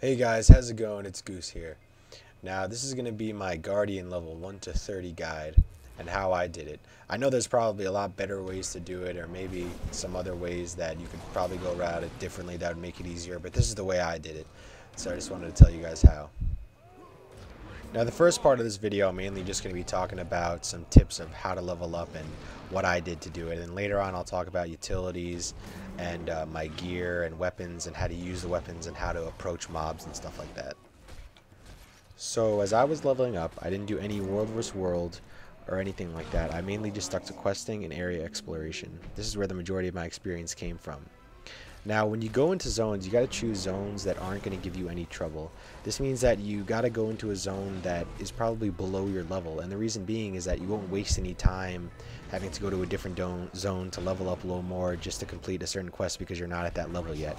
Hey guys, how's it going? It's Goose here. Now, this is going to be my Guardian level 1 to 30 guide and how I did it. I know there's probably a lot better ways to do it, or maybe some other ways that you could probably go about it differently that would make it easier, but this is the way I did it. So I just wanted to tell you guys how. Now, the first part of this video, I'm mainly just going to be talking about some tips of how to level up and what I did to do it. And later on, I'll talk about utilities and my gear and weapons and how to use the weapons and how to approach mobs and stuff like that. So as I was leveling up, I didn't do any world vs. world or anything like that. I mainly just stuck to questing and area exploration. This is where the majority of my experience came from. Now, when you go into zones, you got to choose zones that aren't going to give you any trouble. This means that you got to go into a zone that is probably below your level, and the reason being is that you won't waste any time having to go to a different zone to level up a little more just to complete a certain quest because you're not at that level yet.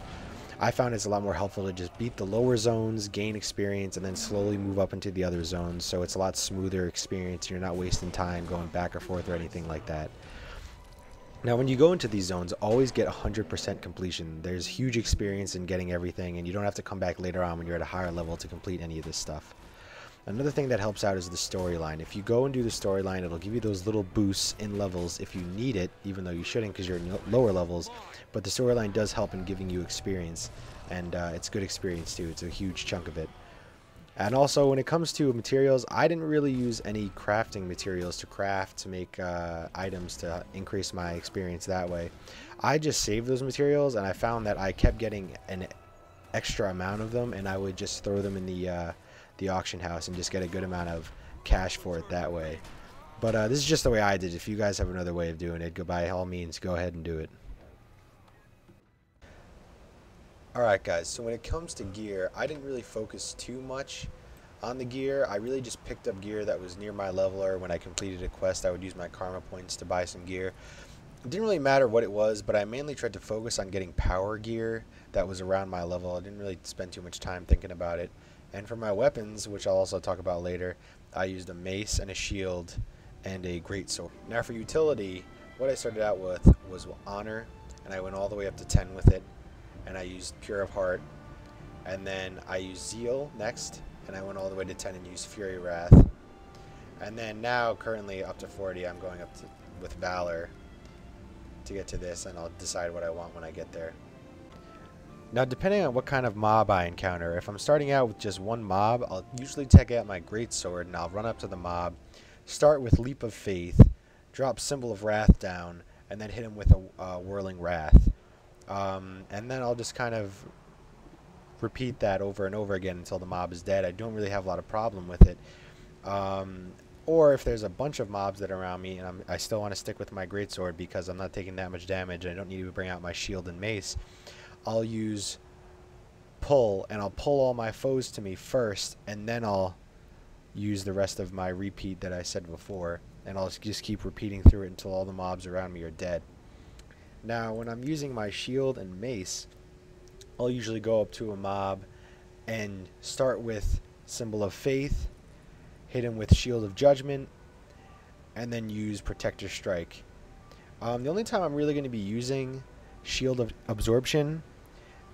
I found it's a lot more helpful to just beat the lower zones, gain experience, and then slowly move up into the other zones, so it's a lot smoother experience. You're not wasting time going back or forth or anything like that. Now, when you go into these zones, always get 100% completion. There's huge experience in getting everything, and you don't have to come back later on when you're at a higher level to complete any of this stuff. Another thing that helps out is the storyline. If you go and do the storyline, it'll give you those little boosts in levels if you need it, even though you shouldn't because you're in lower levels. But the storyline does help in giving you experience, and it's good experience too. It's a huge chunk of it. And also, when it comes to materials, I didn't really use any crafting materials to craft to make items to increase my experience that way. I just saved those materials, and I found that I kept getting an extra amount of them, and I would just throw them in the auction house and just get a good amount of cash for it that way. But this is just the way I did it. If you guys have another way of doing it, by all means, go ahead and do it. Alright guys, so when it comes to gear, I didn't really focus too much on the gear. I really just picked up gear that was near my level, or when I completed a quest I would use my karma points to buy some gear. It didn't really matter what it was, but I mainly tried to focus on getting power gear that was around my level. I didn't really spend too much time thinking about it. And for my weapons, which I'll also talk about later, I used a mace and a shield and a greatsword. Now for utility, what I started out with was honor, and I went all the way up to 10 with it. And I used Pure of Heart, and then I used Zeal next, and I went all the way to 10 and used Fury Wrath. And then now, currently up to 40, I'm going up with Valor to get to this, and I'll decide what I want when I get there. Now, depending on what kind of mob I encounter, if I'm starting out with just one mob, I'll usually take out my greatsword, and I'll run up to the mob, start with Leap of Faith, drop Symbol of Wrath down, and then hit him with a Whirling Wrath. And then I'll just kind of repeat that over and over again until the mob is dead. I don't really have a lot of problem with it. Or if there's a bunch of mobs that are around me and I still want to stick with my greatsword because I'm not taking that much damage and I don't need to bring out my shield and mace, I'll use pull, and I'll pull all my foes to me first, and then I'll use the rest of my repeat that I said before, and I'll just keep repeating through it until all the mobs around me are dead. Now, when I'm using my shield and mace, I'll usually go up to a mob and start with Symbol of Faith, hit him with Shield of Judgment, and then use Protector Strike. The only time I'm really going to be using Shield of Absorption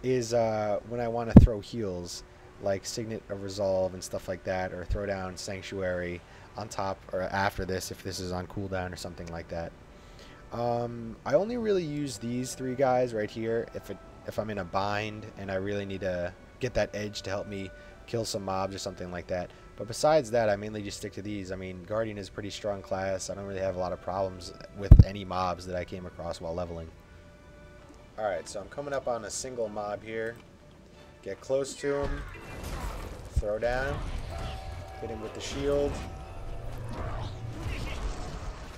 is when I want to throw heals, like Signet of Resolve and stuff like that, or throw down Sanctuary on top or after this if this is on cooldown or something like that. I only really use these three guys right here if I'm in a bind and I really need to get that edge to help me kill some mobs or something like that. But besides that, I mainly just stick to these. I mean, Guardian is a pretty strong class. I don't really have a lot of problems with any mobs that I came across while leveling. Alright, so I'm coming up on a single mob here. Get close to him, throw down, hit him with the shield,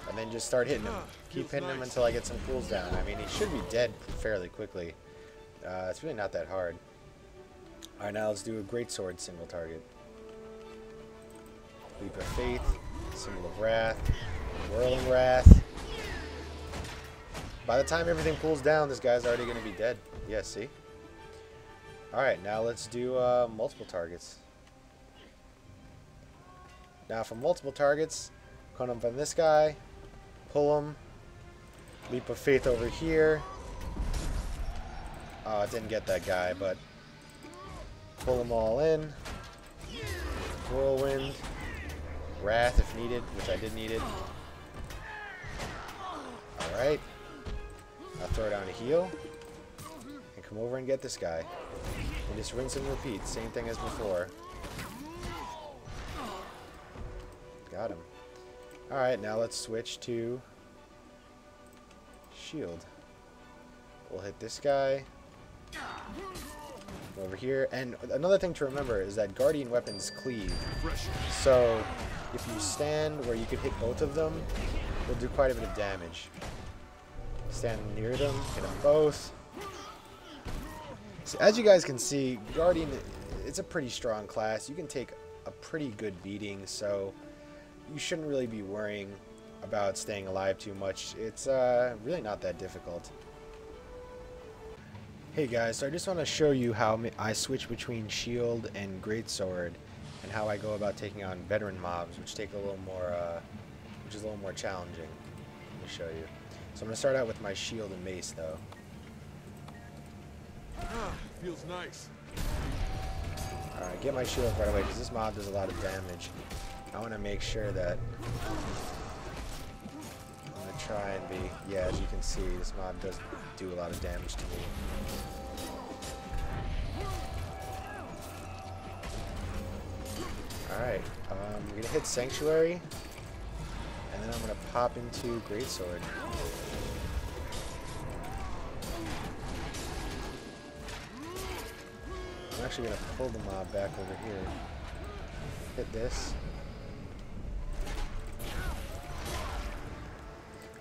and then just start hitting him. Keep hitting him until I get some cools down. I mean, he should be dead fairly quickly. It's really not that hard. Alright, now let's do a greatsword single target. Leap of Faith, Symbol of Wrath, Whirling Wrath. By the time everything cools down, this guy's already going to be dead. Yeah, see? Alright, now let's do multiple targets. Now for multiple targets, come up on this guy, pull him, Leap of Faith over here. Didn't get that guy, but Pull them all in. Whirlwind. Wrath if needed, which I did need it. Alright. I'll throw down a heal. And come over and get this guy. And just rinse and repeat. Same thing as before. Got him. Alright, now let's switch to shield. We'll hit this guy. Go over here. And another thing to remember is that guardian weapons cleave. So if you stand where you could hit both of them, they'll do quite a bit of damage. Stand near them, hit them both. So as you guys can see, guardian, it's a pretty strong class. You can take a pretty good beating, so you shouldn't really be worrying about staying alive too much. It's really not that difficult. Hey guys, so I just want to show you how I switch between shield and greatsword, and how I go about taking on veteran mobs, which take a little more, which is a little more challenging. Let me show you. So I'm gonna start out with my shield and mace, though. Feels nice. All right, get my shield right away because this mob does a lot of damage. I want to make sure that I'm gonna try and be. Yeah, as you can see, this mob does do a lot of damage to me. Alright, I'm going to hit Sanctuary, and then I'm going to pop into Greatsword. I'm actually going to pull the mob back over here. Hit this.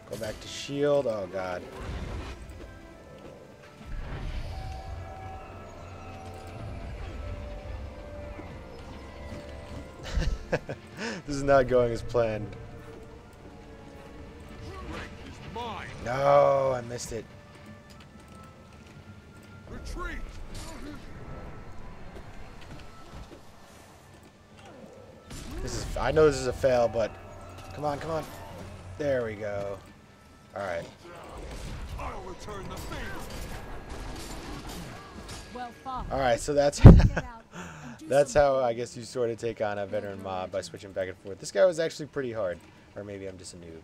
Go back to shield. Oh god. This is not going as planned. No, I missed it. Retreat. I know this is a fail, but come on, come on. There we go. All right. I'll return the favor. Well fought. All right, so that's that's how I guess you sort of take on a veteran mob by switching back and forth. This guy was actually pretty hard, or maybe I'm just a noob.